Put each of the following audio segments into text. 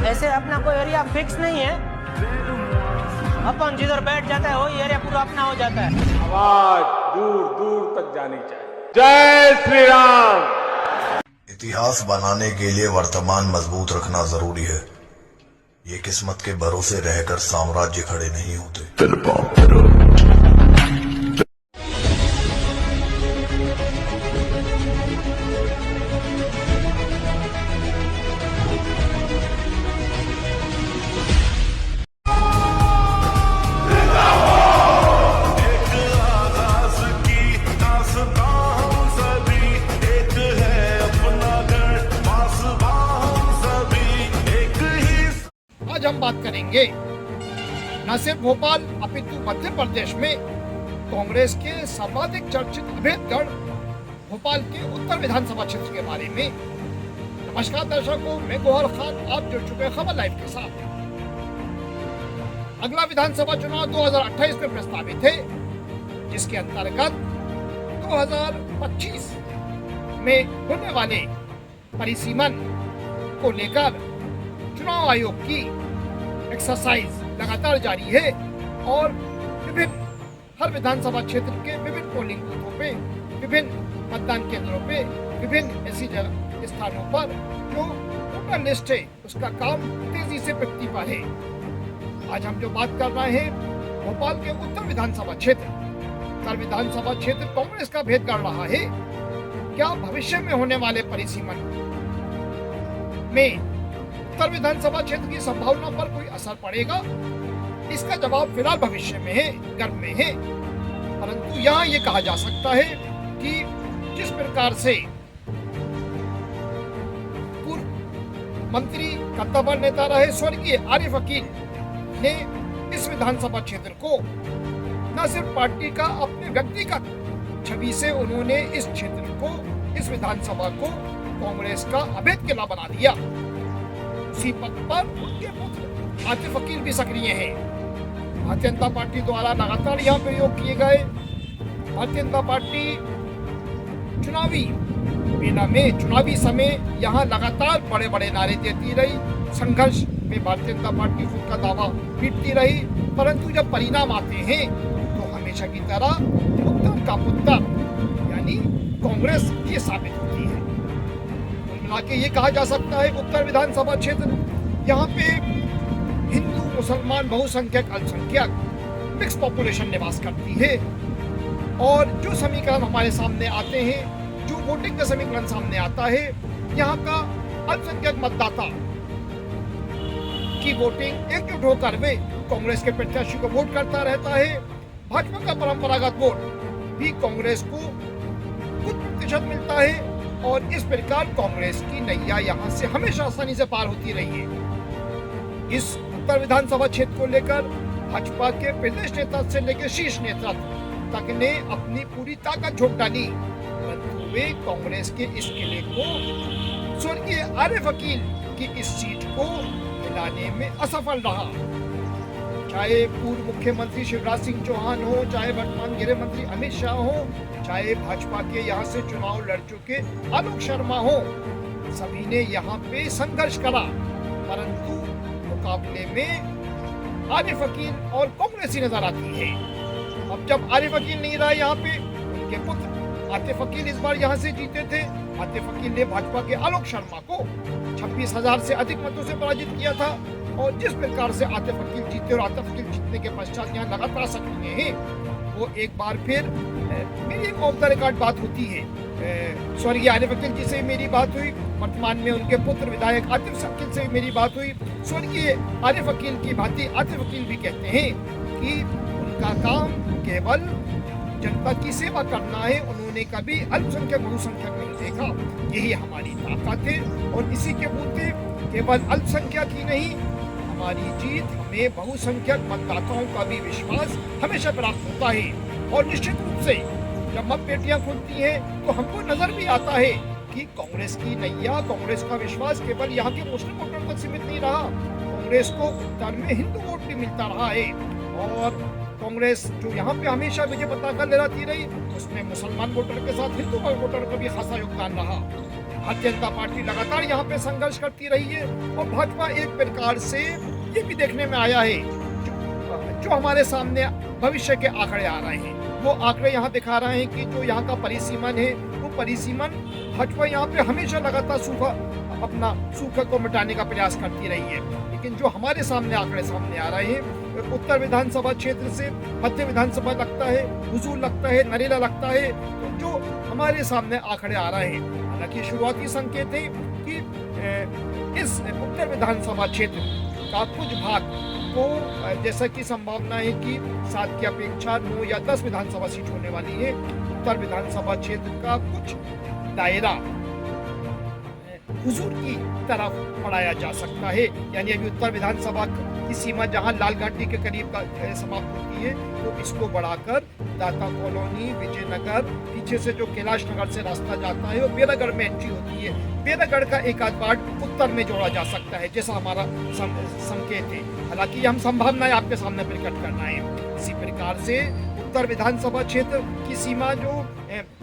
ऐसे अपना कोई एरिया फिक्स नहीं है, अपन जिधर बैठ जाता है वही एरिया पूरा अपना हो जाता है। आवाज दूर दूर तक जानी चाहिए। जय श्री राम। इतिहास बनाने के लिए वर्तमान मजबूत रखना जरूरी है। ये किस्मत के भरोसे रहकर साम्राज्य खड़े नहीं होते। आज हम बात करेंगे न सिर्फ भोपाल अपितु मध्य प्रदेश में कांग्रेस के सर्वाधिक चर्चित अभेदगढ़ भोपाल के उत्तर विधानसभा क्षेत्र के बारे में। नमस्कार दर्शकों, मैं गोहर खान, आप जुड़ चुके हैं खबर लाइव के साथ। अगला विधानसभा चुनाव 2028 में प्रस्तावित है, जिसके अंतर्गत 2025 में होने वाले परिसीमन को लेकर चुनाव आयोग की एक्सरसाइज लगातार जारी है और हर विधानसभा क्षेत्र के विभिन्न पोलिंग बूथों पे, विभिन्न मतदान केंद्रों पे, विभिन्न ऐसी स्थानों पर जो वोटर लिस्ट है उसका काम तेजी से प्रगति पर है। आज हम जो बात कर रहे हैं भोपाल के उत्तर विधानसभा क्षेत्र। उत्तर विधानसभा क्षेत्र कांग्रेस का भेद कर रहा है। क्या भविष्य में होने वाले परिसीमन में उत्तर विधानसभा क्षेत्र की संभावना पर कोई असर पड़ेगा? इसका जवाब फिलहाल भविष्य में है, गर्भ में है। परंतु यहाँ ये कहा जा सकता है कि जिस प्रकार से पूर्व मंत्री कत्ताबर नेता रहे स्वर्गीय आरिफ अकील ने इस विधानसभा क्षेत्र को न सिर्फ पार्टी का अपने व्यक्तिगत छवि से उन्होंने इस क्षेत्र को, इस विधानसभा को कांग्रेस का अभेद किला बना दिया। उसी पद पर उनके पुत्र आतिफ अकील भी सक्रिय हैं। भारतीय जनता पार्टी द्वारा लगातार यहाँ प्रयोग किए गए। भारतीय जनता पार्टी चुनावी मेला में, चुनावी समय यहाँ लगातार बड़े बड़े नारे देती रही। संघर्ष में भारतीय जनता पार्टी खुद का दावा पीटती रही, परंतु जब परिणाम आते हैं तो हमेशा की तरह उत्तर का पुत्र यानी कांग्रेस ये साबित होती है। मिला के ये कहा जा सकता है उत्तर विधानसभा क्षेत्र, यहाँ पे हिंदू, मुसलमान, बहुसंख्यक, अल्पसंख्यक मिक्स पॉपुलेशन निवास करती है। और जो समीकरण हमारे सामने आते हैं, जो वोटिंग का समीकरण सामने आता है, यहाँ का अल्पसंख्यक मतदाता की वोटिंग एकजुट होकर वे कांग्रेस के प्रत्याशी को वोट करता रहता है। भाजपा का परंपरागत वोट भी कांग्रेस को कुछ प्रतिशत मिलता है और इस प्रकार कांग्रेस की नैया यहाँ से हमेशा आसानी से पार होती रही है। इस उत्तर विधानसभा क्षेत्र को लेकर भाजपा के प्रदेश नेता से लेकर शीर्ष नेतृत्व तक ने अपनी पूरी ताकत झोंक डाली, परंतु वे कांग्रेस के इस किले को, स्वर्गीय आरिफ अकील की इस सीट को हिलाने में असफल रहा। चाहे पूर्व मुख्यमंत्री शिवराज सिंह चौहान हो, चाहे वर्तमान गृह मंत्री अमित शाह हो, चाहे भाजपा के यहाँ से चुनाव लड़ चुके आलोक शर्मा हो, सभी ने यहाँ पे संघर्ष करा, परंतु मुकाबले में आरिफ अकील और कांग्रेस ही नजर आती है। अब जब आरिफ अकील नहीं रहा यहाँ पे, उनके पुत्र आतिफ अकील इस बार यहाँ से जीते थे। आतिफ अकील ने भाजपा के आलोक शर्मा को 26,000 से अधिक मतों से पराजित किया था और जिस प्रकार से आतिफ अकील जीते और आतिफ अकील जीतने के पश्चात यहाँ लगातार सक्रिय हैं, वो एक बार फिर मेरी एक ऑफ द रिकॉर्ड बात होती है। स्वर्गीय आरिफ अकील जी से मेरी बात हुई, वर्तमान में उनके पुत्र विधायक आतिफ अकील से मेरी बात हुई। स्वर्गीय आरिफ अकील की भांति आतिफ अकील भी कहते हैं कि उनका काम केवल जनता की सेवा करना है, उन्होंने कभी अल्पसंख्यक बहुसंख्यक नहीं देखा। यही हमारी ताकत है और इसी के बूते केवल अल्पसंख्यक ही नहीं, हमारी जीत, हमें बहुसंख्यक मतदाताओं का भी विश्वास हमेशा प्राप्त होता है। और निश्चित रूप से जब मतपेटियां खुलती हैं तो हमको नजर भी आता है कि कांग्रेस की नैया, कांग्रेस का विश्वास केवल यहाँ के मुस्लिम वोटर तक सीमित नहीं रहा। कांग्रेस को उत्तर में हिंदू वोट भी मिलता रहा है और कांग्रेस जो यहाँ पे हमेशा विजय पताका लहराती रही, उसमें मुसलमान वोटर के साथ हिंदू वोटर का भी खासा योगदान रहा। भारतीय जनता पार्टी लगातार यहाँ पे संघर्ष करती रही है और भाजपा एक प्रकार से ये भी देखने में आया है जो हमारे सामने भविष्य के आंकड़े आ रहे हैं, वो आंकड़े यहाँ दिखा रहे हैं कि जो यहाँ का परिसीमन है वो परिसीमन भाजपा यहाँ पे हमेशा लगातार सूखा को मिटाने का प्रयास करती रही है। लेकिन जो हमारे सामने आंकड़े सामने आ रहे हैं, उत्तर विधानसभा क्षेत्र से मध्य विधानसभा लगता है, हुजूर लगता है, नरेला लगता है, तो जो हमारे सामने आंकड़े आ रहे हैं, हालांकि शुरुआती संकेत है कि इस उत्तर विधानसभा क्षेत्र का कुछ भाग को जैसा कि संभावना है कि 7 की अपेक्षा 9 या 10 विधानसभा सीट होने वाली है। उत्तर विधानसभा क्षेत्र का कुछ दायरा हुजूर की तरफ बढ़ाया जा सकता है, यानी अभी उत्तर विधानसभा की सीमा जहां लाल घाटी के करीब समाप्त होती है, तो इसको बढ़ाकर दाता कॉलोनी, विजयनगर, पीछे से जो कैलाश नगर से रास्ता जाता है, और बेरागढ़ में एंट्री होती है। बेरागढ़ का एक आध पार्ट उत्तर में जोड़ा जा सकता है, जैसा हमारा संकेत है। हालांकि हम संभावनाएं आपके सामने प्रकट करना है। इसी प्रकार से उत्तर विधानसभा क्षेत्र की सीमा जो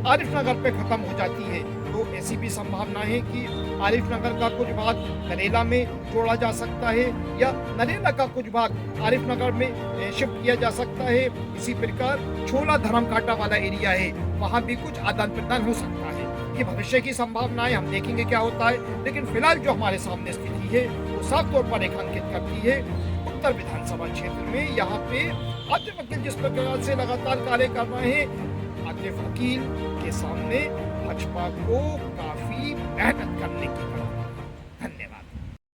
आरिफ नगर पे खत्म हो जाती है, तो ऐसी भी संभावना है कि आरिफ नगर का कुछ भाग नरेला में जोड़ा जा सकता है या नरेला का कुछ भाग आरिफ नगर में शिफ्ट किया जा सकता है। इसी प्रकार छोला धर्मकांटा वाला एरिया है, वहाँ भी कुछ आदान प्रदान हो सकता है। ये भविष्य की संभावनाएं, हम देखेंगे क्या होता है। लेकिन फिलहाल जो हमारे सामने स्थिति है वो साफ तौर पर रेखांकित करती है उत्तर विधानसभा क्षेत्र में यहाँ पे आतिफ वकील जिस प्रकार से लगातार कार्य कर रहे हैं, आतिफ वकील के सामने भाजपा को काफी मेहनत करने की